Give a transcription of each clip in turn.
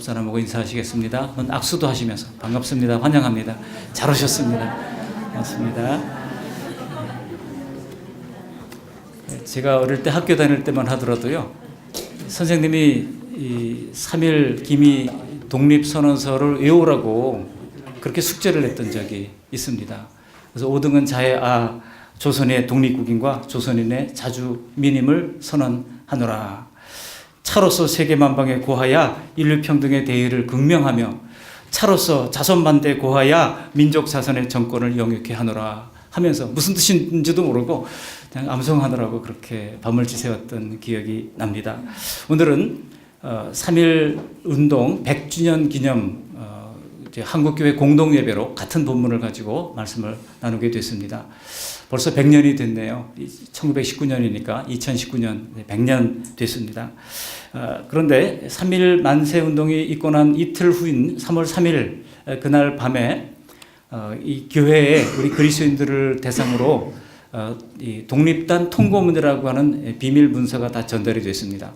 옆 사람하고 인사하시겠습니다. 악수도 하시면서 반갑습니다. 환영합니다. 잘 오셨습니다. 반갑습니다. 제가 어릴 때 학교 다닐 때만 하더라도요, 선생님이 이 3.1 기미 독립선언서를 외우라고 그렇게 숙제를 했던 적이 있습니다. 그래서 5등은 자의 조선의 독립국인과 조선인의 자주민임을 선언하노라. 차로서 세계만방에 고하야 인류평등의 대의를 극명하며 차로서 자손만대 고하야 민족 자손의 정권을 영육케 하노라 하면서 무슨 뜻인지도 모르고 그냥 암송하느라고 그렇게 밤을 지새웠던 기억이 납니다. 오늘은 3.1 운동 100주년 기념 한국교회 공동예배로 같은 본문을 가지고 말씀을 나누게 됐습니다. 벌써 100년이 됐네요. 1919년이니까 2019년 100년 됐습니다. 그런데 3.1 만세운동이 있고 난 이틀 후인 3월 3일 그날 밤에 이 교회에 우리 그리스도인들을 대상으로 이 독립단 통고문이라고 하는 비밀 문서가 다 전달이 됐습니다.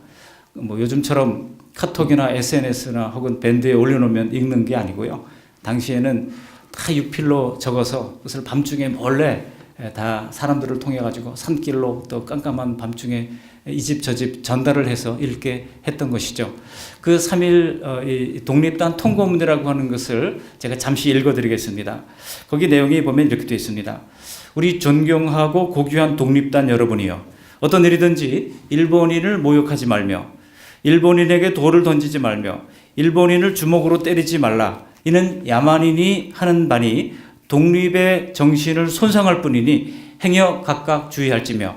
뭐 요즘처럼 카톡이나 SNS나 혹은 밴드에 올려놓으면 읽는 게 아니고요. 당시에는 다 육필로 적어서 그것을 밤중에 몰래 다 사람들을 통해 가지고 산길로 또 깜깜한 밤중에 이 집 저 집 전달을 해서 읽게 했던 것이죠. 그 3.1 독립단 통고문이라고 하는 것을 제가 잠시 읽어드리겠습니다. 거기 내용이 보면 이렇게 되어 있습니다. 우리 존경하고 고귀한 독립단 여러분이여, 어떤 일이든지 일본인을 모욕하지 말며 일본인에게 돌을 던지지 말며 일본인을 주먹으로 때리지 말라. 이는 야만인이 하는 바니 독립의 정신을 손상할 뿐이니 행여 각각 주의할지며,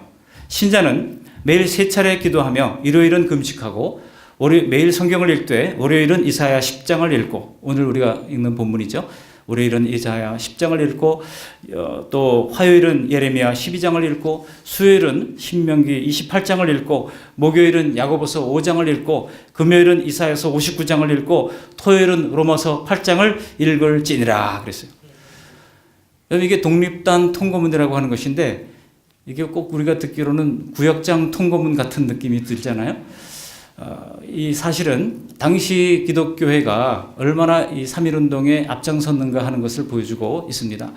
신자는 매일 3차례 기도하며 일요일은 금식하고 매일 성경을 읽되 월요일은 이사야 10장을 읽고, 오늘 우리가 읽는 본문이죠. 월요일은 이사야 10장을 읽고 또 화요일은 예레미야 12장을 읽고 수요일은 신명기 28장을 읽고 목요일은 야고보서 5장을 읽고 금요일은 이사야서 59장을 읽고 토요일은 로마서 8장을 읽을지니라 그랬어요. 이게 독립단 통고문이라고 하는 것인데, 이게 꼭 우리가 듣기로는 구역장 통고문 같은 느낌이 들잖아요. 이 사실은 당시 기독교회가 얼마나 이 3.1운동에 앞장섰는가 하는 것을 보여주고 있습니다.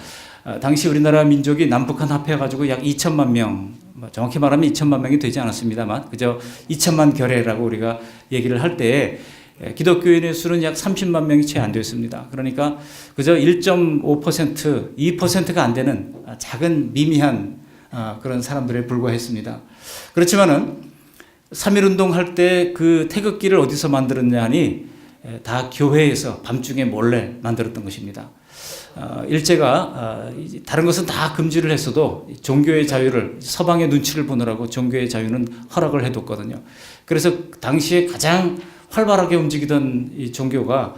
당시 우리나라 민족이 남북한 합해가지고 약 2천만 명, 정확히 말하면 2천만 명이 되지 않았습니다만 그저 2천만 결례라고 우리가 얘기를 할 때에 기독교인의 수는 약 30만 명이 채 안 되었습니다. 그러니까 그저 1.5%, 2%가 안 되는 작은 미미한 그런 사람들에 불과했습니다. 그렇지만은 3.1운동 할 때 그 태극기를 어디서 만들었냐 하니 다 교회에서 밤중에 몰래 만들었던 것입니다. 일제가 다른 것은 다 금지를 했어도 종교의 자유를, 서방의 눈치를 보느라고 종교의 자유는 허락을 해뒀거든요. 그래서 당시에 가장 활발하게 움직이던 이 종교가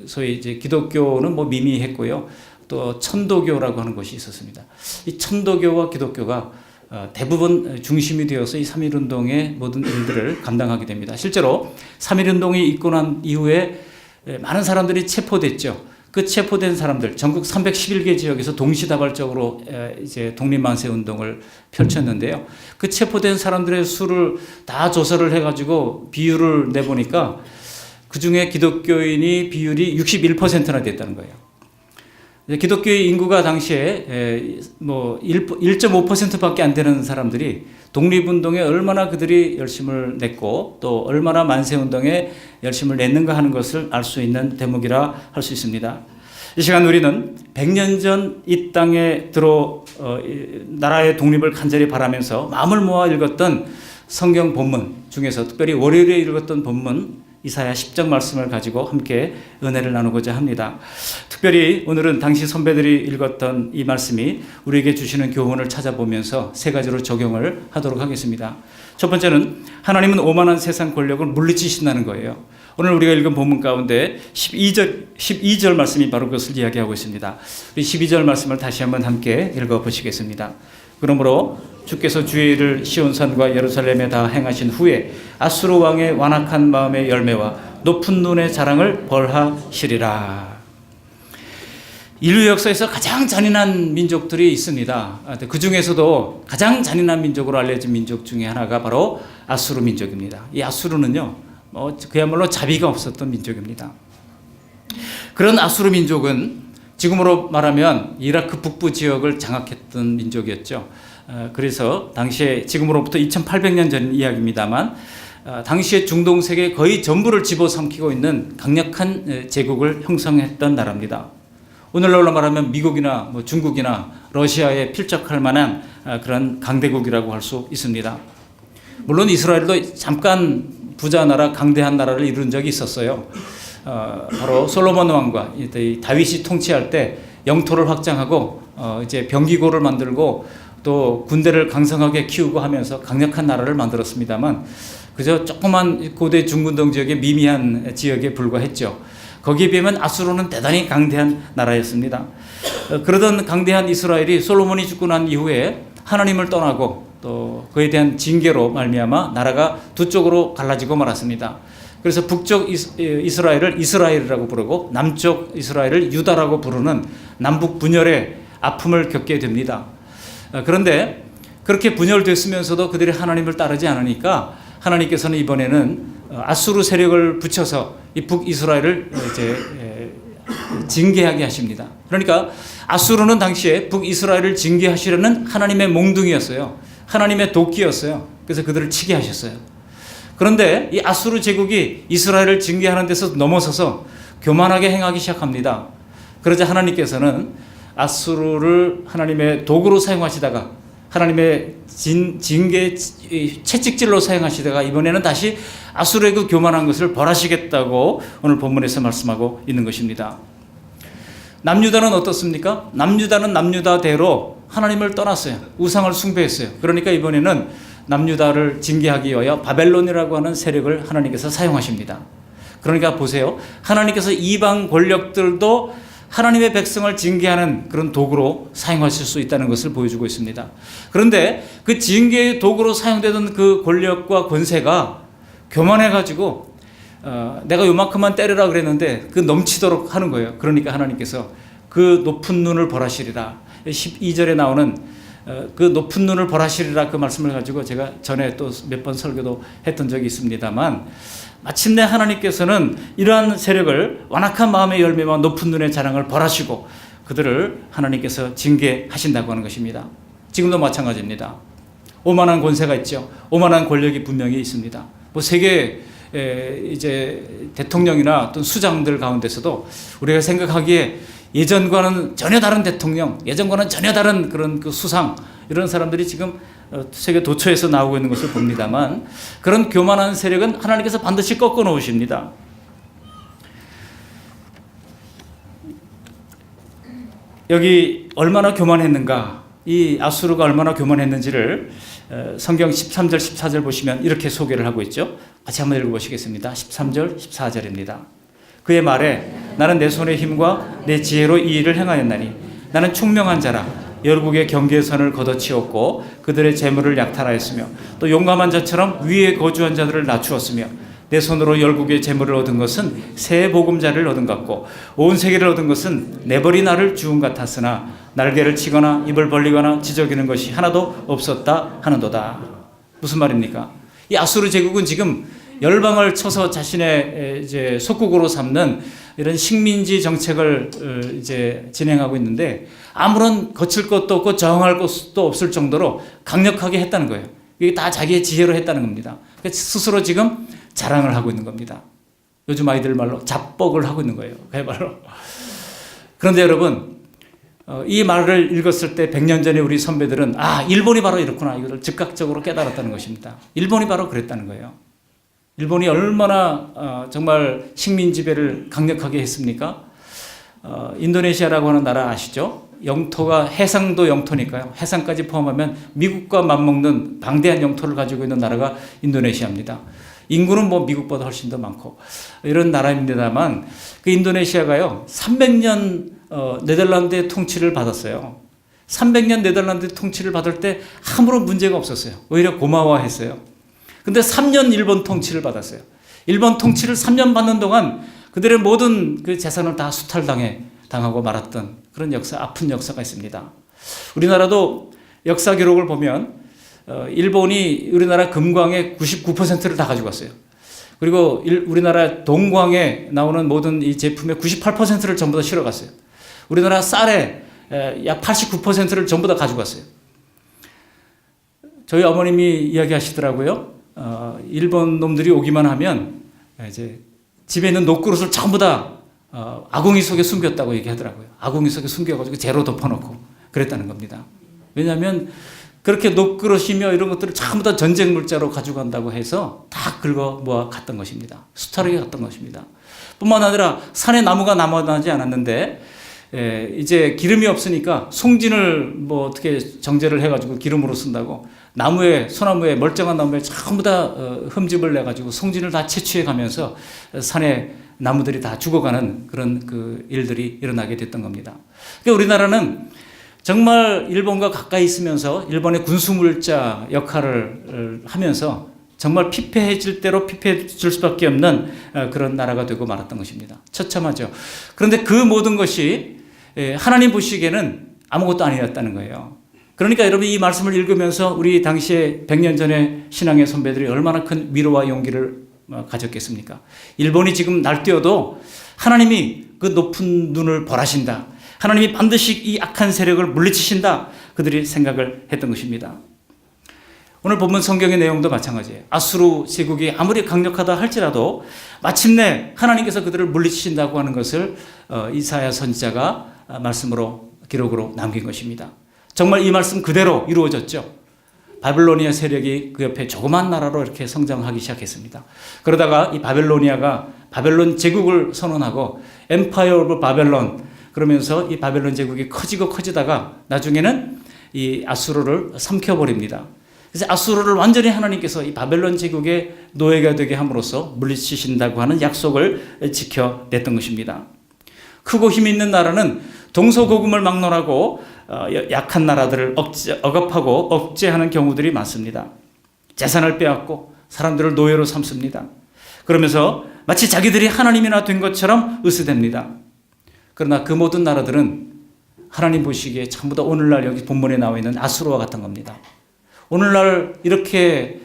소위 이제 기독교는 뭐 미미했고요. 또 천도교라고 하는 것이 있었습니다. 이 천도교와 기독교가 대부분 중심이 되어서 이 3.1운동의 모든 일들을 감당하게 됩니다. 실제로 3.1운동이 있고 난 이후에 많은 사람들이 체포됐죠. 그 체포된 사람들, 전국 311개 지역에서 동시다발적으로 이제 독립만세운동을 펼쳤는데요. 그 체포된 사람들의 수를 다 조사를 해가지고 비율을 내보니까 그 중에 기독교인이 비율이 61%나 됐다는 거예요. 기독교의 인구가 당시에 뭐 1.5%밖에 안 되는 사람들이 독립운동에 얼마나 그들이 열심을 냈고 또 얼마나 만세운동에 열심을 냈는가 하는 것을 알 수 있는 대목이라 할 수 있습니다. 이 시간 우리는 100년 전 이 땅에 나라의 독립을 간절히 바라면서 마음을 모아 읽었던 성경 본문 중에서 특별히 월요일에 읽었던 본문 이사야 10장 말씀을 가지고 함께 은혜를 나누고자 합니다. 특별히 오늘은 당시 선배들이 읽었던 이 말씀이 우리에게 주시는 교훈을 찾아보면서 세 가지로 적용을 하도록 하겠습니다. 첫 번째는 하나님은 오만한 세상 권력을 물리치신다는 거예요. 오늘 우리가 읽은 본문 가운데 12절 말씀이 바로 그것을 이야기하고 있습니다. 우리 12절 말씀을 다시 한번 함께 읽어보시겠습니다. 그러므로 주께서 주의 일을 시온산과 예루살렘에 다 행하신 후에 아수르 왕의 완악한 마음의 열매와 높은 눈의 자랑을 벌하시리라. 인류 역사에서 가장 잔인한 민족들이 있습니다. 그 중에서도 가장 잔인한 민족으로 알려진 민족 중에 하나가 바로 아수르 민족입니다. 이 아수르는요, 그야말로 자비가 없었던 민족입니다. 그런 아수르 민족은 지금으로 말하면 이라크 북부 지역을 장악했던 민족이었죠. 그래서 당시에 지금으로부터 2800년 전 이야기입니다만 당시에 중동 세계 거의 전부를 집어삼키고 있는 강력한 제국을 형성했던 나라입니다. 오늘날로 말하면 미국이나 중국이나 러시아에 필적할 만한 그런 강대국이라고 할 수 있습니다. 물론 이스라엘도 잠깐 부자 나라, 강대한 나라를 이룬 적이 있었어요. 바로 솔로몬 왕과 다윗이 통치할 때 영토를 확장하고 이제 병기고를 만들고 또 군대를 강성하게 키우고 하면서 강력한 나라를 만들었습니다만 그저 조그만 고대 중근동 지역의 미미한 지역에 불과했죠. 거기에 비하면 아수르는 대단히 강대한 나라였습니다. 그러던 강대한 이스라엘이 솔로몬이 죽고 난 이후에 하나님을 떠나고 또 그에 대한 징계로 말미암아 나라가 두 쪽으로 갈라지고 말았습니다. 그래서 북쪽 이스라엘을 이스라엘이라고 부르고 남쪽 이스라엘을 유다라고 부르는 남북 분열의 아픔을 겪게 됩니다. 그런데 그렇게 분열됐으면서도 그들이 하나님을 따르지 않으니까 하나님께서는 이번에는 아수르 세력을 붙여서 이 북이스라엘을 이제 징계하게 하십니다. 그러니까 아수르는 당시에 북이스라엘을 징계하시려는 하나님의 몽둥이였어요. 하나님의 도끼였어요. 그래서 그들을 치게 하셨어요. 그런데 이 아수르 제국이 이스라엘을 징계하는 데서 넘어서서 교만하게 행하기 시작합니다. 그러자 하나님께서는 아수르를 하나님의 도구로 사용하시다가 하나님의 징계 채찍질로 사용하시다가 이번에는 다시 아수르의 그 교만한 것을 벌하시겠다고 오늘 본문에서 말씀하고 있는 것입니다. 남유다는 어떻습니까? 남유다는 남유다대로 하나님을 떠났어요. 우상을 숭배했어요. 그러니까 이번에는 남유다를 징계하기 위하여 바벨론이라고 하는 세력을 하나님께서 사용하십니다. 그러니까 보세요. 하나님께서 이방 권력들도 하나님의 백성을 징계하는 그런 도구로 사용하실 수 있다는 것을 보여주고 있습니다. 그런데 그 징계의 도구로 사용되던 그 권력과 권세가 교만해가지고 내가 요만큼만 때려라 그랬는데 그 넘치도록 하는 거예요. 그러니까 하나님께서 그 높은 눈을 벌하시리라. 12절에 나오는 그 높은 눈을 벌하시리라 그 말씀을 가지고 제가 전에 또 몇 번 설교도 했던 적이 있습니다만 마침내 하나님께서는 이러한 세력을 완악한 마음의 열매와 높은 눈의 자랑을 벌하시고 그들을 하나님께서 징계하신다고 하는 것입니다. 지금도 마찬가지입니다. 오만한 권세가 있죠. 오만한 권력이 분명히 있습니다. 세계 이제 대통령이나 어떤 수장들 가운데서도 우리가 생각하기에 예전과는 전혀 다른 대통령, 예전과는 전혀 다른 그런 그 수상 이런 사람들이 지금 세계 도처에서 나오고 있는 것을 봅니다만 그런 교만한 세력은 하나님께서 반드시 꺾어 놓으십니다. 여기 얼마나 교만했는가, 이 아수르가 얼마나 교만했는지를 성경 13절 14절 보시면 이렇게 소개를 하고 있죠. 같이 한번 읽어보시겠습니다. 13절 14절입니다. 그의 말에 나는 내 손의 힘과 내 지혜로 이 일을 행하였나니 나는 총명한 자라 열국의 경계선을 걷어치웠고 그들의 재물을 약탈하였으며 또 용감한 자처럼 위에 거주한 자들을 낮추었으며 내 손으로 열국의 재물을 얻은 것은 새 보금자를 얻은 것 같고 온 세계를 얻은 것은 내버리 나를 주운 같았으나 날개를 치거나 입을 벌리거나 지저귀는 것이 하나도 없었다 하는도다. 무슨 말입니까? 이 아수르 제국은 지금 열방을 쳐서 자신의 이제 속국으로 삼는 이런 식민지 정책을 이제 진행하고 있는데 아무런 거칠 것도 없고 저항할 것도 없을 정도로 강력하게 했다는 거예요. 이게 다 자기의 지혜로 했다는 겁니다. 스스로 지금 자랑을 하고 있는 겁니다. 요즘 아이들 말로 자뻑을 하고 있는 거예요. 그야말로. 그런데 여러분, 이 말을 읽었을 때 100년 전에 우리 선배들은 일본이 바로 이렇구나 이걸 즉각적으로 깨달았다는 것입니다. 일본이 바로 그랬다는 거예요. 일본이 얼마나 정말 식민 지배를 강력하게 했습니까? 인도네시아라고 하는 나라 아시죠? 영토가 해상도 영토니까요. 해상까지 포함하면 미국과 맞먹는 방대한 영토를 가지고 있는 나라가 인도네시아입니다. 인구는 미국보다 훨씬 더 많고 이런 나라입니다만 그 인도네시아가요 300년 네덜란드의 통치를 받았어요. 300년 네덜란드 통치를 받을 때 아무런 문제가 없었어요. 오히려 고마워했어요. 근데 3년 일본 통치를 받았어요. 일본 통치를 3년 받는 동안 그들의 모든 그 재산을 다 수탈당하고 말았던 그런 아픈 역사가 있습니다. 우리나라도 역사 기록을 보면 일본이 우리나라 금광의 99%를 다 가지고 왔어요. 그리고 우리나라 동광에 나오는 모든 이 제품의 98%를 전부 다 실어갔어요. 우리나라 쌀의 약 89%를 전부 다 가져갔어요. 저희 어머님이 이야기하시더라고요. 일본 놈들이 오기만 하면 이제 집에 있는 녹그릇을 전부 다 아궁이 속에 숨겼다고 얘기하더라고요. 아궁이 속에 숨겨가지고 재로 덮어놓고 그랬다는 겁니다. 왜냐하면 그렇게 녹그릇이며 이런 것들을 전부 다 전쟁 물자로 가져간다고 해서 다 긁어 모아 갔던 것입니다. 수탈하게 갔던 것입니다. 뿐만 아니라 산에 나무가 남아나지 않았는데 이제 기름이 없으니까 송진을 뭐 어떻게 정제를 해가지고 기름으로 쓴다고 소나무에 멀쩡한 나무에 전부 다 흠집을 내가지고 송진을 다 채취해 가면서 산에 나무들이 다 죽어가는 그런 그 일들이 일어나게 됐던 겁니다. 그러니까 우리나라는 정말 일본과 가까이 있으면서 일본의 군수물자 역할을 하면서 정말 피폐해질 대로 피폐해질 수밖에 없는 그런 나라가 되고 말았던 것입니다. 처참하죠. 그런데 그 모든 것이 하나님 보시기에는 아무것도 아니었다는 거예요. 그러니까 여러분 이 말씀을 읽으면서 우리 당시에 100년 전에 신앙의 선배들이 얼마나 큰 위로와 용기를 가졌겠습니까? 일본이 지금 날뛰어도 하나님이 그 높은 눈을 벌하신다. 하나님이 반드시 이 악한 세력을 물리치신다. 그들이 생각을 했던 것입니다. 오늘 본문 성경의 내용도 마찬가지예요. 아수르 제국이 아무리 강력하다 할지라도 마침내 하나님께서 그들을 물리치신다고 하는 것을 이사야 선지자가 말씀으로 기록으로 남긴 것입니다. 정말 이 말씀 그대로 이루어졌죠. 바벨로니아 세력이 그 옆에 조그만 나라로 이렇게 성장하기 시작했습니다. 그러다가 이 바벨로니아가 바벨론 제국을 선언하고 엠파이어 오브 바벨론 그러면서 이 바벨론 제국이 커지고 커지다가 나중에는 이 아수르를 삼켜버립니다. 그래서 아수르를 완전히 하나님께서 이 바벨론 제국의 노예가 되게 함으로써 물리치신다고 하는 약속을 지켜냈던 것입니다. 크고 힘 있는 나라는 동서고금을 막론하고 약한 나라들을 억압하고 억제하는 경우들이 많습니다. 재산을 빼앗고 사람들을 노예로 삼습니다. 그러면서 마치 자기들이 하나님이나 된 것처럼 으스댑니다. 그러나 그 모든 나라들은 하나님 보시기에 전부 다 오늘날 여기 본문에 나와 있는 아수르와 같은 겁니다. 오늘날 이렇게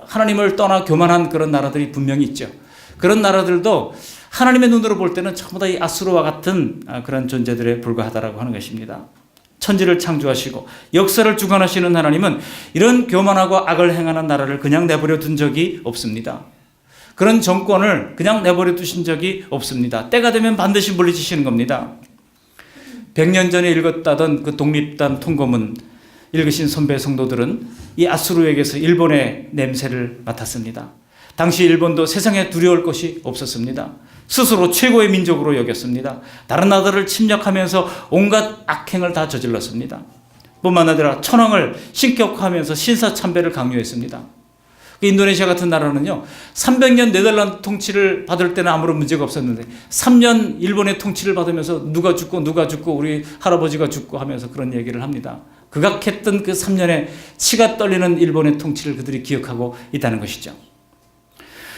하나님을 떠나 교만한 그런 나라들이 분명히 있죠. 그런 나라들도 하나님의 눈으로 볼 때는 전부 다 이 아수르와 같은 그런 존재들에 불과하다라고 하는 것입니다. 천지를 창조하시고 역사를 주관하시는 하나님은 이런 교만하고 악을 행하는 나라를 그냥 내버려 둔 적이 없습니다. 그런 정권을 그냥 내버려 두신 적이 없습니다. 때가 되면 반드시 물리치시는 겁니다. 100년 전에 읽었다던 그 독립단 통고문 읽으신 선배 성도들은 이 아수르에게서 일본의 냄새를 맡았습니다. 당시 일본도 세상에 두려울 것이 없었습니다. 스스로 최고의 민족으로 여겼습니다. 다른 나라를 침략하면서 온갖 악행을 다 저질렀습니다. 뿐만 아니라 천황을 신격화하면서 신사참배를 강요했습니다. 인도네시아 같은 나라는요, 300년 네덜란드 통치를 받을 때는 아무런 문제가 없었는데 3년 일본의 통치를 받으면서 누가 죽고 우리 할아버지가 죽고 하면서 그런 얘기를 합니다. 극악했던 그 3년의 치가 떨리는 일본의 통치를 그들이 기억하고 있다는 것이죠.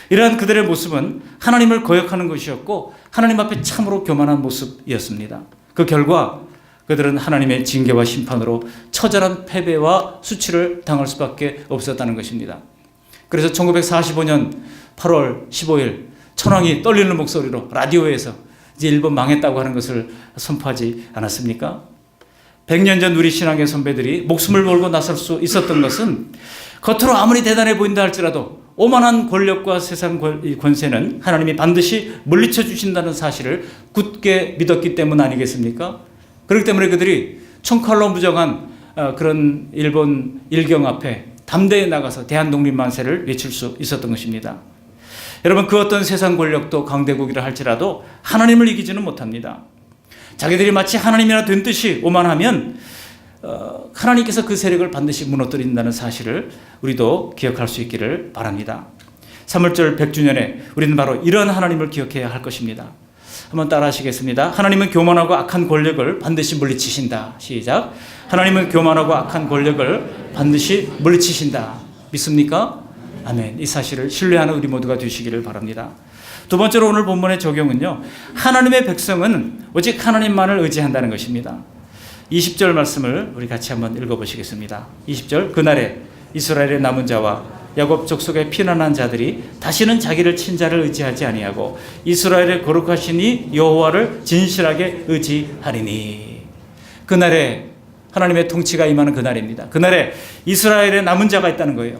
이러한 그들의 모습은 하나님을 거역하는 것이었고 하나님 앞에 참으로 교만한 모습이었습니다. 그 결과 그들은 하나님의 징계와 심판으로 처절한 패배와 수치를 당할 수밖에 없었다는 것입니다. 그래서 1945년 8월 15일 천황이 떨리는 목소리로 라디오에서 이제 일본 망했다고 하는 것을 선포하지 않았습니까? 100년 전 우리 신앙의 선배들이 목숨을 걸고 나설 수 있었던 것은 겉으로 아무리 대단해 보인다 할지라도 오만한 권력과 세상 권세는 하나님이 반드시 물리쳐 주신다는 사실을 굳게 믿었기 때문 아니겠습니까? 그렇기 때문에 그들이 총칼로 무정한 그런 일본 일경 앞에 담대히 나가서 대한독립만세를 외칠 수 있었던 것입니다. 여러분, 그 어떤 세상 권력도 강대국이라 할지라도 하나님을 이기지는 못합니다. 자기들이 마치 하나님이나 된 듯이 오만하면 하나님께서 그 세력을 반드시 무너뜨린다는 사실을 우리도 기억할 수 있기를 바랍니다. 3월절 100주년에 우리는 바로 이런 하나님을 기억해야 할 것입니다. 한번 따라 하시겠습니다. 하나님은 교만하고 악한 권력을 반드시 물리치신다. 시작. 하나님은 교만하고 악한 권력을 반드시 물리치신다. 믿습니까? 아멘. 이 사실을 신뢰하는 우리 모두가 되시기를 바랍니다. 두 번째로 오늘 본문의 적용은요, 하나님의 백성은 오직 하나님만을 의지한다는 것입니다. 20절 말씀을 우리 같이 한번 읽어보시겠습니다. 20절. 그날에 이스라엘의 남은 자와 야곱 족속에 피난한 자들이 다시는 자기를 친자를 의지하지 아니하고 이스라엘의 거룩하신 이 여호와를 진실하게 의지하리니. 그날에 하나님의 통치가 임하는 그날입니다. 그날에 이스라엘에 남은 자가 있다는 거예요.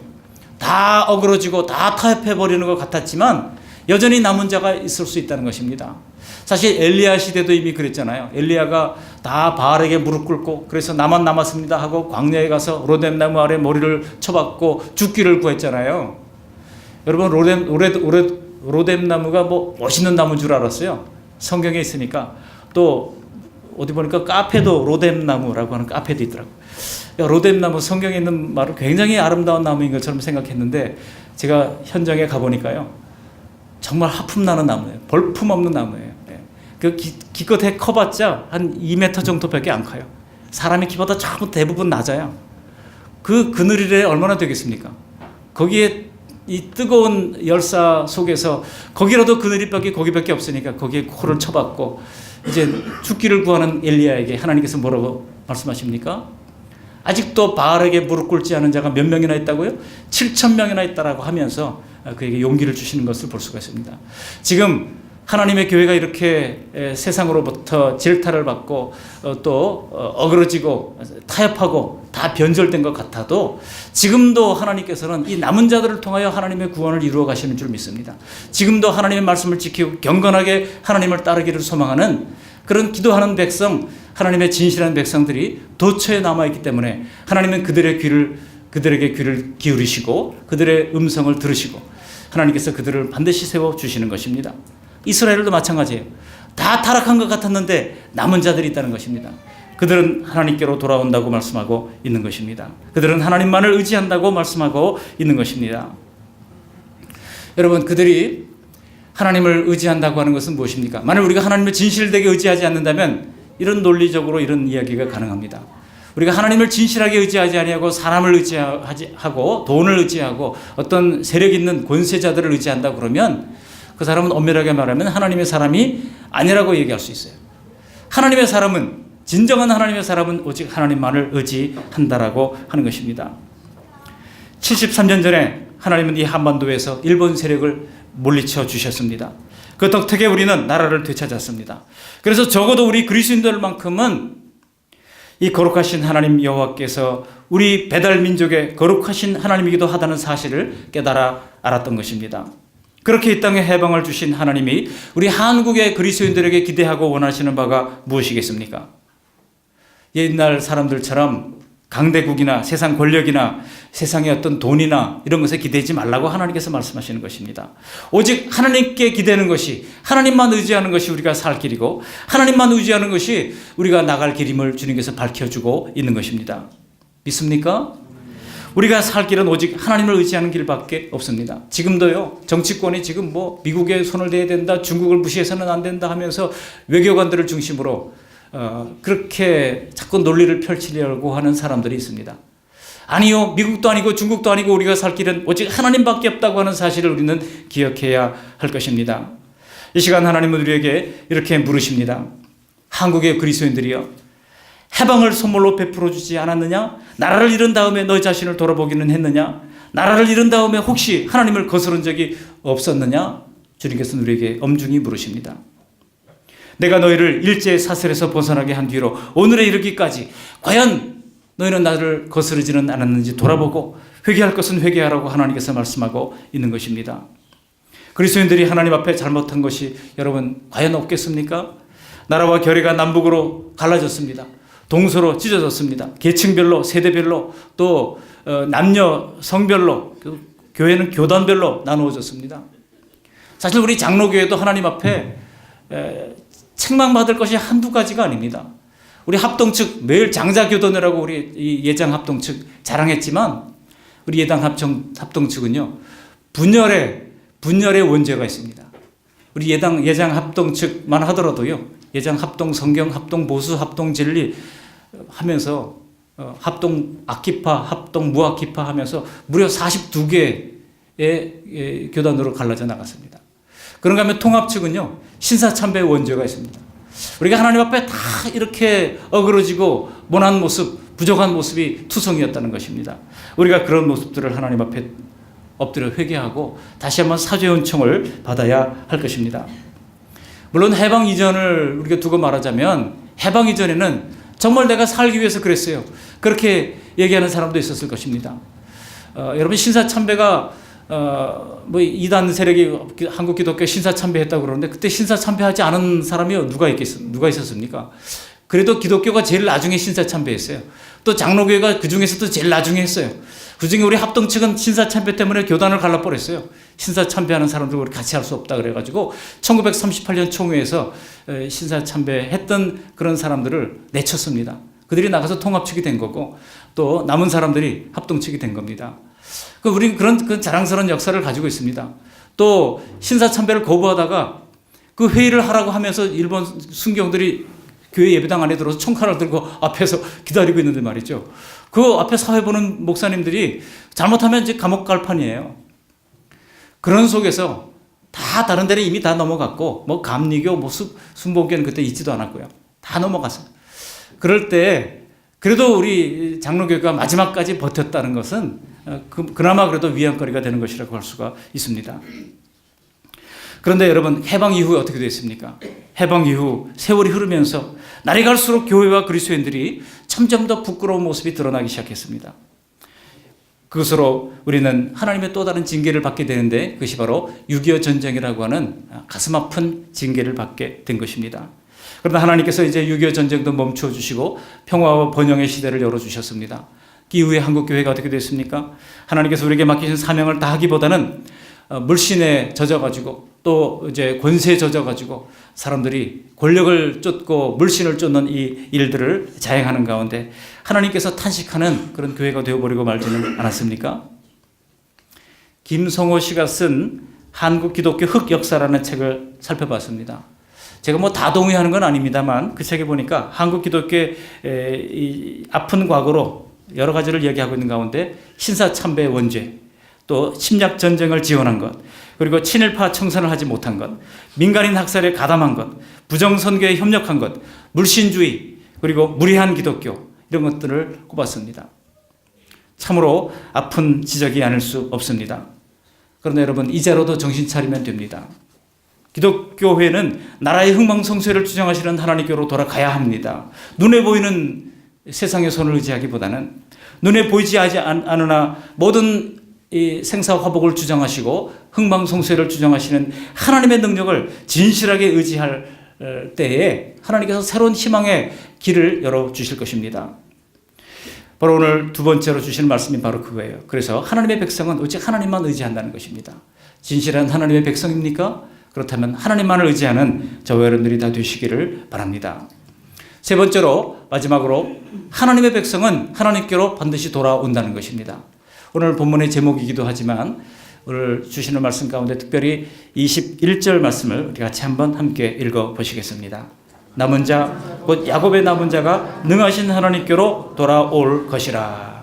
다 어그러지고 다 타협해버리는 것 같았지만 여전히 남은 자가 있을 수 있다는 것입니다. 사실 엘리야 시대도 이미 그랬잖아요. 엘리야가 다 바알에게 무릎 꿇고 그래서 나만 남았습니다 하고 광야에 가서 로뎀나무 아래 머리를 쳐박고 죽기를 구했잖아요. 여러분 로뎀나무가 뭐 멋있는 나무인 줄 알았어요. 성경에 있으니까. 또 어디 보니까 카페도 로뎀나무라고 하는 카페도 있더라고요. 로뎀나무 성경에 있는 말은 굉장히 아름다운 나무인 것처럼 생각했는데 제가 현장에 가보니까요. 정말 하품나는 나무예요. 볼품없는 나무예요. 그 기껏해 커봤자 한 2m 정도밖에 안 커요. 사람의 키보다 전부 대부분 낮아요. 그 그늘에 얼마나 되겠습니까? 거기에 이 뜨거운 열사 속에서 거기라도 그늘이밖에 거기밖에 없으니까 거기에 코를 쳐박고 이제 죽기를 구하는 엘리야에게 하나님께서 뭐라고 말씀하십니까? 아직도 바알에게 무릎 꿇지 않은 자가 몇 명이나 있다고요? 7,000명이나 있다라고 하면서 그에게 용기를 주시는 것을 볼 수가 있습니다. 지금 하나님의 교회가 이렇게 세상으로부터 질타를 받고 또 어그러지고 타협하고 다 변절된 것 같아도 지금도 하나님께서는 이 남은 자들을 통하여 하나님의 구원을 이루어 가시는 줄 믿습니다. 지금도 하나님의 말씀을 지키고 경건하게 하나님을 따르기를 소망하는 그런 기도하는 백성, 하나님의 진실한 백성들이 도처에 남아있기 때문에 하나님은 그들에게 귀를 기울이시고 그들의 음성을 들으시고 하나님께서 그들을 반드시 세워주시는 것입니다. 이스라엘도 마찬가지예요. 다 타락한 것 같았는데 남은 자들이 있다는 것입니다. 그들은 하나님께로 돌아온다고 말씀하고 있는 것입니다. 그들은 하나님만을 의지한다고 말씀하고 있는 것입니다. 여러분, 그들이 하나님을 의지한다고 하는 것은 무엇입니까? 만약 우리가 하나님을 진실되게 의지하지 않는다면 이런 논리적으로 이런 이야기가 가능합니다. 우리가 하나님을 진실하게 의지하지 아니하고 사람을 의지하고 돈을 의지하고 어떤 세력 있는 권세자들을 의지한다 그러면 그 사람은 엄밀하게 말하면 하나님의 사람이 아니라고 얘기할 수 있어요. 하나님의 사람은, 진정한 하나님의 사람은 오직 하나님만을 의지한다라고 하는 것입니다. 73년 전에 하나님은 이 한반도에서 일본 세력을 물리쳐 주셨습니다. 그 덕택에 우리는 나라를 되찾았습니다. 그래서 적어도 우리 그리스도인들만큼은 이 거룩하신 하나님 여호와께서 우리 배달 민족의 거룩하신 하나님이기도 하다는 사실을 깨달아 알았던 것입니다. 그렇게 이 땅에 해방을 주신 하나님이 우리 한국의 그리스도인들에게 기대하고 원하시는 바가 무엇이겠습니까? 옛날 사람들처럼 강대국이나 세상 권력이나 세상의 어떤 돈이나 이런 것에 기대지 말라고 하나님께서 말씀하시는 것입니다. 오직 하나님께 기대는 것이, 하나님만 의지하는 것이 우리가 살 길이고 하나님만 의지하는 것이 우리가 나갈 길임을 주님께서 밝혀주고 있는 것입니다. 믿습니까? 우리가 살 길은 오직 하나님을 의지하는 길밖에 없습니다. 지금도요, 정치권이 지금 뭐 미국에 손을 대야 된다, 중국을 무시해서는 안 된다 하면서 외교관들을 중심으로 그렇게 자꾸 논리를 펼치려고 하는 사람들이 있습니다. 아니요, 미국도 아니고 중국도 아니고 우리가 살 길은 오직 하나님밖에 없다고 하는 사실을 우리는 기억해야 할 것입니다. 이 시간 하나님은 우리에게 이렇게 물으십니다. 한국의 그리스도인들이여, 해방을 선물로 베풀어 주지 않았느냐? 나라를 잃은 다음에 너희 자신을 돌아보기는 했느냐? 나라를 잃은 다음에 혹시 하나님을 거스른 적이 없었느냐? 주님께서는 우리에게 엄중히 물으십니다. 내가 너희를 일제 사슬에서 벗어나게 한 뒤로 오늘에 이르기까지 과연 너희는 나를 거스르지는 않았는지 돌아보고 회개할 것은 회개하라고 하나님께서 말씀하고 있는 것입니다. 그리스도인들이 하나님 앞에 잘못한 것이 여러분 과연 없겠습니까? 나라와 결의가 남북으로 갈라졌습니다. 동서로 찢어졌습니다. 계층별로, 세대별로, 또 남녀, 성별로, 교회는 교단별로 나누어졌습니다. 사실 우리 장로교회도 하나님 앞에 책망받을 것이 한두 가지가 아닙니다. 우리 합동 측 매일 장자교단이라고 우리 이 예장 합동 측 자랑했지만 우리 예당 합동 측은요 분열의 원죄가 있습니다. 우리 예장 합동 측만 하더라도요 예장 합동 성경 합동 보수 합동 진리 하면서 합동 악기파 합동 무악기파 하면서 무려 42개의 교단으로 갈라져 나갔습니다. 그런가 하면 통합 측은요 신사참배의 원죄가 있습니다. 우리가 하나님 앞에 다 이렇게 어그러지고 모난 모습, 부족한 모습이 투성이었다는 것입니다. 우리가 그런 모습들을 하나님 앞에 엎드려 회개하고 다시 한번 사죄의 은총을 받아야 할 것입니다. 물론 해방 이전을 우리가 두고 말하자면 해방 이전에는 정말 내가 살기 위해서 그랬어요. 그렇게 얘기하는 사람도 있었을 것입니다. 여러분 신사참배가 뭐 이단 세력이 한국 기독교 신사참배했다고 그러는데 그때 신사참배하지 않은 사람이 누가 있었습니까? 그래도 기독교가 제일 나중에 신사참배했어요. 또 장로교회가 그 중에서도 제일 나중에 했어요. 그 중에 우리 합동 측은 신사참배 때문에 교단을 갈라버렸어요. 신사참배하는 사람들과 같이 할 수 없다 그래가지고 1938년 총회에서 신사참배했던 그런 사람들을 내쳤습니다. 그들이 나가서 통합측이 된 거고 또 남은 사람들이 합동측이 된 겁니다. 우리는 그런 자랑스러운 역사를 가지고 있습니다. 또 신사참배를 거부하다가 그 회의를 하라고 하면서 일본 순경들이 교회 예배당 안에 들어서 총칼을 들고 앞에서 기다리고 있는데 말이죠. 그 앞에 사회 보는 목사님들이 잘못하면 이제 감옥 갈 판이에요. 그런 속에서 다 다른 데는 이미 다 넘어갔고 뭐 감리교, 뭐 순복교는 그때 있지도 않았고요. 다 넘어갔어요. 그럴 때 그래도 우리 장로교회가 마지막까지 버텼다는 것은 그나마 그래도 위안거리가 되는 것이라고 할 수가 있습니다. 그런데 여러분 해방 이후에 어떻게 됐습니까? 해방 이후 세월이 흐르면서 날이 갈수록 교회와 그리스도인들이 점점 더 부끄러운 모습이 드러나기 시작했습니다. 그것으로 우리는 하나님의 또 다른 징계를 받게 되는데 그것이 바로 6.25 전쟁이라고 하는 가슴 아픈 징계를 받게 된 것입니다. 그러나 하나님께서 이제 6.25 전쟁도 멈춰 주시고 평화와 번영의 시대를 열어주셨습니다. 그 이후에 한국교회가 어떻게 됐습니까? 하나님께서 우리에게 맡기신 사명을 다하기보다는 물신에 젖어가지고 또 이제 권세에 젖어가지고 사람들이 권력을 쫓고 물신을 쫓는 이 일들을 자행하는 가운데 하나님께서 탄식하는 그런 교회가 되어버리고 말지는 않았습니까? 김성호 씨가 쓴 한국 기독교 흑역사라는 책을 살펴봤습니다. 제가 뭐 다 동의하는 건 아닙니다만 그 책에 보니까 한국 기독교의 이 아픈 과거로 여러 가지를 얘기하고 있는 가운데 신사참배 원죄, 또 침략 전쟁을 지원한 것, 그리고 친일파 청산을 하지 못한 것, 민간인 학살에 가담한 것, 부정선교에 협력한 것, 물신주의, 그리고 무리한 기독교 이런 것들을 꼽았습니다. 참으로 아픈 지적이 아닐 수 없습니다. 그런데 여러분 이제로도 정신 차리면 됩니다. 기독교회는 나라의 흥망성쇠를 주장하시는 하나님께로 돌아가야 합니다. 눈에 보이는 세상의 손을 의지하기보다는 눈에 보이지 않으나 모든 이 생사화복을 주장하시고 흥망성쇠를 주장하시는 하나님의 능력을 진실하게 의지할 때에 하나님께서 새로운 희망의 길을 열어주실 것입니다. 바로 오늘 두 번째로 주시는 말씀이 바로 그거예요. 그래서 하나님의 백성은 오직 하나님만 의지한다는 것입니다. 진실한 하나님의 백성입니까? 그렇다면 하나님만을 의지하는 저와 여러분들이 다 되시기를 바랍니다. 세 번째로 마지막으로 하나님의 백성은 하나님께로 반드시 돌아온다는 것입니다. 오늘 본문의 제목이기도 하지만 오늘 주시는 말씀 가운데 특별히 21절 말씀을 우리 같이 한번 함께 읽어보시겠습니다. 남은 자, 곧 야곱의 남은 자가 능하신 하나님께로 돌아올 것이라.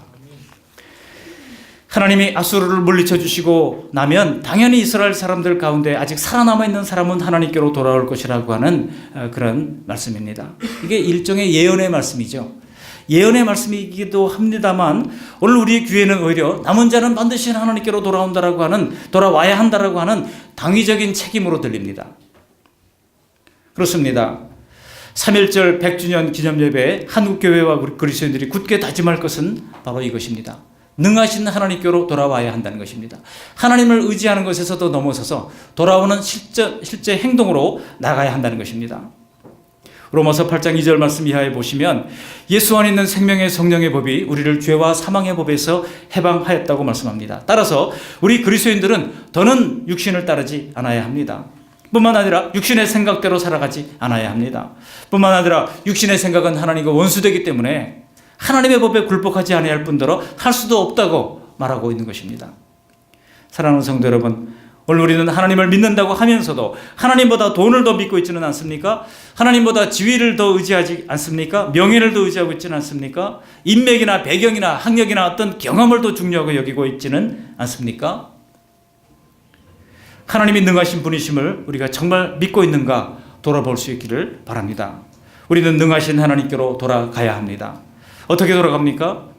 하나님이 아수르를 물리쳐 주시고 나면 당연히 이스라엘 사람들 가운데 아직 살아남아 있는 사람은 하나님께로 돌아올 것이라고 하는 그런 말씀입니다. 이게 일종의 예언의 말씀이죠. 예언의 말씀이기도 합니다만 오늘 우리의 귀에는 오히려 남은 자는 반드시 하나님께로 돌아와야 한다라고 하는 당위적인 책임으로 들립니다. 그렇습니다. 3.1절 100주년 기념예배에 한국교회와 우리 그리스도인들이 굳게 다짐할 것은 바로 이것입니다. 능하신 하나님께로 돌아와야 한다는 것입니다. 하나님을 의지하는 것에서도 넘어서서 돌아오는 실제 행동으로 나가야 한다는 것입니다. 로마서 8장 2절 말씀 이하에 보시면 예수 안에 있는 생명의 성령의 법이 우리를 죄와 사망의 법에서 해방하였다고 말씀합니다. 따라서 우리 그리스도인들은 더는 육신을 따르지 않아야 합니다. 뿐만 아니라 육신의 생각대로 살아가지 않아야 합니다. 뿐만 아니라 육신의 생각은 하나님과 원수되기 때문에 하나님의 법에 굴복하지 아니할 뿐더러 할 수도 없다고 말하고 있는 것입니다. 사랑하는 성도 여러분, 오늘 우리는 하나님을 믿는다고 하면서도 하나님보다 돈을 더 믿고 있지는 않습니까? 하나님보다 지위를 더 의지하지 않습니까? 명예를 더 의지하고 있지는 않습니까? 인맥이나 배경이나 학력이나 어떤 경험을 더 중요하게 여기고 있지는 않습니까? 하나님이 능하신 분이심을 우리가 정말 믿고 있는가 돌아볼 수 있기를 바랍니다. 우리는 능하신 하나님께로 돌아가야 합니다. 어떻게 돌아갑니까?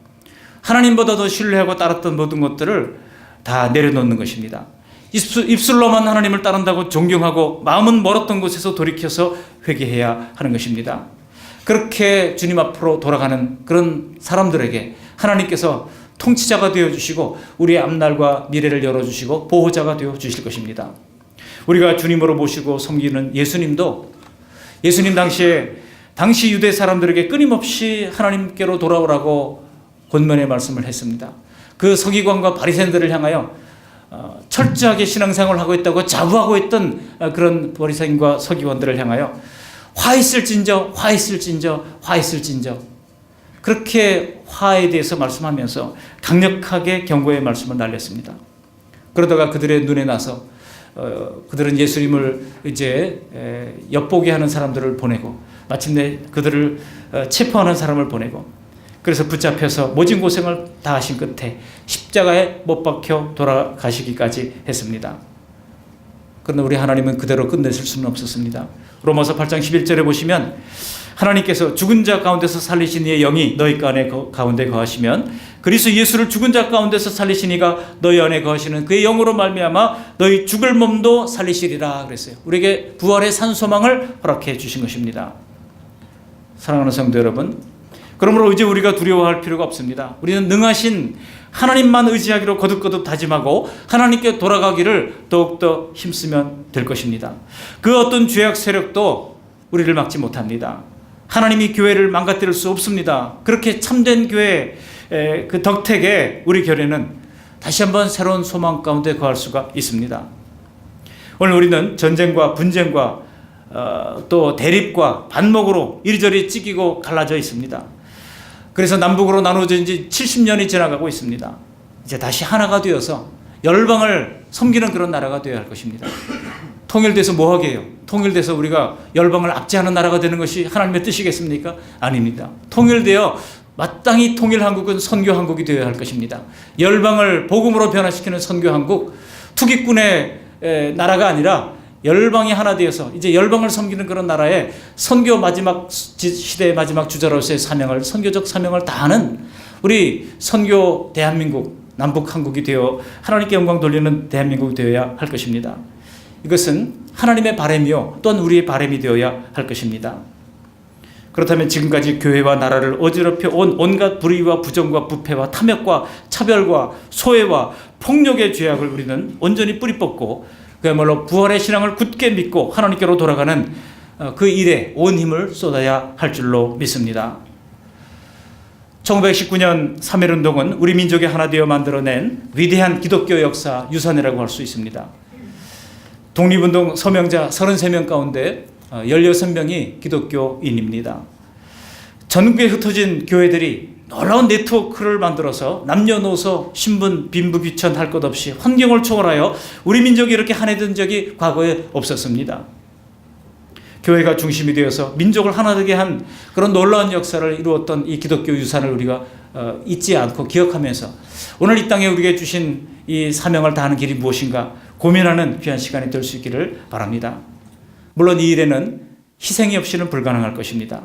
하나님보다 더 신뢰하고 따랐던 모든 것들을 다 내려놓는 것입니다. 입술로만 하나님을 따른다고 존경하고 마음은 멀었던 곳에서 돌이켜서 회개해야 하는 것입니다. 그렇게 주님 앞으로 돌아가는 그런 사람들에게 하나님께서 통치자가 되어주시고 우리의 앞날과 미래를 열어주시고 보호자가 되어주실 것입니다. 우리가 주님으로 모시고 섬기는 예수님도 예수님 당시 유대 사람들에게 끊임없이 하나님께로 돌아오라고 권면의 말씀을 했습니다. 그 서기관과 바리새인들을 향하여 철저하게 신앙생활을 하고 있다고 자부하고 있던 그런 바리새인과 서기관들을 향하여 화 있을진저 그렇게 화에 대해서 말씀하면서 강력하게 경고의 말씀을 날렸습니다. 그러다가 그들의 눈에 나서 그들은 예수님을 이제 엿보게 하는 사람들을 보내고 마침내 그들을 체포하는 사람을 보내고 그래서 붙잡혀서 모진 고생을 다 하신 끝에 십자가에 못 박혀 돌아가시기까지 했습니다. 그러나 우리 하나님은 그대로 끝내실 수는 없었습니다. 로마서 8장 11절에 보시면 하나님께서 죽은 자 가운데서 살리신 이의 영이 너희 가운데 거하시면 그리스도 예수를 죽은 자 가운데서 살리신 이가 너희 안에 거하시는 그의 영으로 말미암아 너희 죽을 몸도 살리시리라 그랬어요. 우리에게 부활의 산 소망을 허락해 주신 것입니다. 사랑하는 성도 여러분, 그러므로 이제 우리가 두려워할 필요가 없습니다. 우리는 능하신 하나님만 의지하기로 거듭거듭 다짐하고 하나님께 돌아가기를 더욱더 힘쓰면 될 것입니다. 그 어떤 죄악 세력도 우리를 막지 못합니다. 하나님이 교회를 망가뜨릴 수 없습니다. 그렇게 참된 교회 그 덕택에 우리 교회는 다시 한번 새로운 소망 가운데 거할 수가 있습니다. 오늘 우리는 전쟁과 분쟁과 또 대립과 반목으로 이리저리 찢기고 갈라져 있습니다. 그래서 남북으로 나눠진 지 70년이 지나가고 있습니다. 이제 다시 하나가 되어서 열방을 섬기는 그런 나라가 되어야 할 것입니다. 통일돼서 뭐 하게 해요? 통일돼서 우리가 열방을 압제하는 나라가 되는 것이 하나님의 뜻이겠습니까? 아닙니다. 통일되어 마땅히 통일한국은 선교한국이 되어야 할 것입니다. 열방을 복음으로 변화시키는 선교한국, 투기꾼의 나라가 아니라 열방이 하나 되어서 이제 열방을 섬기는 그런 나라에 선교 마지막 시대의 마지막 주자로서의 사명을, 선교적 사명을 다하는 우리 선교 대한민국, 남북 한국이 되어 하나님께 영광 돌리는 대한민국이 되어야 할 것입니다. 이것은 하나님의 바람이요 또한 우리의 바람이 되어야 할 것입니다. 그렇다면 지금까지 교회와 나라를 어지럽혀 온 온갖 불의와 부정과 부패와 탐욕과 차별과 소외와 폭력의 죄악을 우리는 온전히 뿌리 뽑고 그야말로 부활의 신앙을 굳게 믿고 하나님께로 돌아가는 그 일에 온 힘을 쏟아야 할 줄로 믿습니다. 1919년 3.1운동은 우리 민족이 하나 되어 만들어낸 위대한 기독교 역사 유산이라고 할 수 있습니다. 독립운동 서명자 33명 가운데 16명이 기독교인입니다. 전국에 흩어진 교회들이 놀라운 네트워크를 만들어서 남녀노소 신분 빈부귀천 할 것 없이 환경을 초월하여 우리 민족이 이렇게 한해된 적이 과거에 없었습니다. 교회가 중심이 되어서 민족을 하나 되게 한 그런 놀라운 역사를 이루었던 이 기독교 유산을 우리가 잊지 않고 기억하면서 오늘 이 땅에 우리에게 주신 이 사명을 다하는 길이 무엇인가 고민하는 귀한 시간이 될 수 있기를 바랍니다. 물론 이 일에는 희생이 없이는 불가능할 것입니다.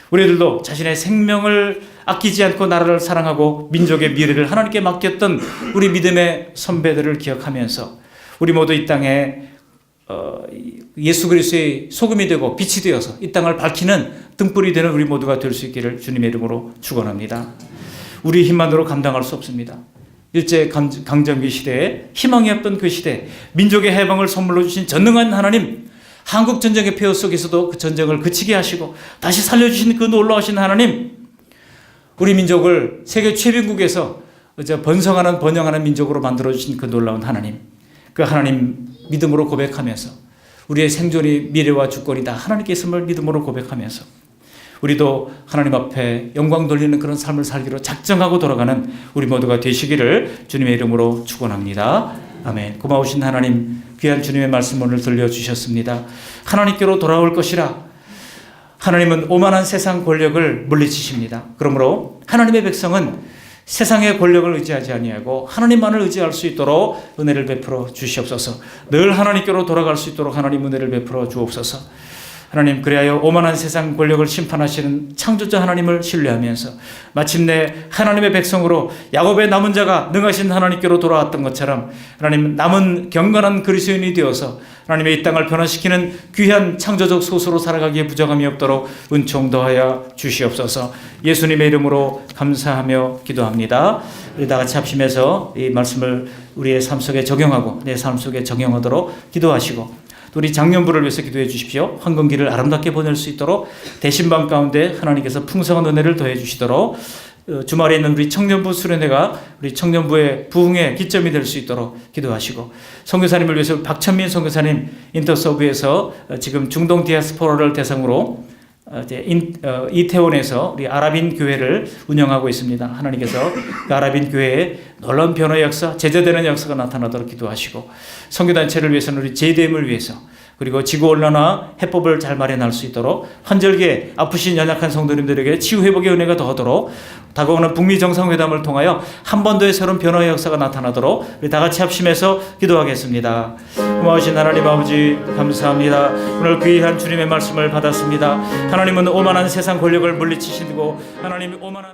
우리들도 자신의 생명을 아끼지 않고 나라를 사랑하고 민족의 미래를 하나님께 맡겼던 우리 믿음의 선배들을 기억하면서 우리 모두 이 땅에 예수 그리스도의 소금이 되고 빛이 되어서 이 땅을 밝히는 등불이 되는 우리 모두가 될 수 있기를 주님의 이름으로 축원합니다. 우리 힘만으로 감당할 수 없습니다. 일제 강점기 시대에 희망이 없던 그 시대 민족의 해방을 선물로 주신 전능한 하나님, 한국 전쟁의 폐허 속에서도 그 전쟁을 그치게 하시고 다시 살려주신 그 놀라우신 하나님, 우리 민족을 세계 최빈국에서 번영하는 민족으로 만들어주신 그 놀라운 하나님, 그 하나님 믿음으로 고백하면서 우리의 생존이 미래와 주권이 다 하나님께 있음을 믿음으로 고백하면서 우리도 하나님 앞에 영광 돌리는 그런 삶을 살기로 작정하고 돌아가는 우리 모두가 되시기를 주님의 이름으로 축원합니다. 아멘. 고마우신 하나님, 귀한 주님의 말씀 오늘 들려주셨습니다. 하나님께로 돌아올 것이라. 하나님은 오만한 세상 권력을 물리치십니다. 그러므로 하나님의 백성은 세상의 권력을 의지하지 아니하고 하나님만을 의지할 수 있도록 은혜를 베풀어 주시옵소서. 늘 하나님께로 돌아갈 수 있도록 하나님 은혜를 베풀어 주옵소서. 하나님, 그리하여 오만한 세상 권력을 심판하시는 창조자 하나님을 신뢰하면서 마침내 하나님의 백성으로 야곱의 남은 자가 능하신 하나님께로 돌아왔던 것처럼 하나님, 남은 경건한 그리스도인이 되어서 하나님의 이 땅을 변화시키는 귀한 창조적 소수로 살아가기에 부족함이 없도록 은총 더하여 주시옵소서. 예수님의 이름으로 감사하며 기도합니다. 우리 다 같이 합심해서 이 말씀을 우리의 삶 속에 적용하고 내 삶 속에 적용하도록 기도하시고, 우리 장년부를 위해서 기도해 주십시오. 황금기를 아름답게 보낼 수 있도록 대신방 가운데 하나님께서 풍성한 은혜를 더해 주시도록, 주말에 있는 우리 청년부 수련회가 우리 청년부의 부흥의 기점이 될 수 있도록 기도하시고, 선교사님을 위해서 박천민 선교사님 인터서브에서 지금 중동 디아스포라를 대상으로 이태원에서 우리 아랍인 교회를 운영하고 있습니다. 하나님께서 그 아랍인 교회에 놀라운 변화의 역사, 제자되는 역사가 나타나도록 기도하시고, 선교단체를 위해서는 우리 JDM을 위해서, 그리고 지구온난화 해법을 잘 마련할 수 있도록, 환절기에 아프신 연약한 성도님들에게 치유회복의 은혜가 더하도록, 다가오는 북미 정상회담을 통하여 한 번 더의 새로운 변화의 역사가 나타나도록 우리 다 같이 합심해서 기도하겠습니다. 고마우신 하나님 아버지, 감사합니다. 오늘 귀한 주님의 말씀을 받았습니다. 하나님은 오만한 세상 권력을 물리치시고, 하나님이 오만한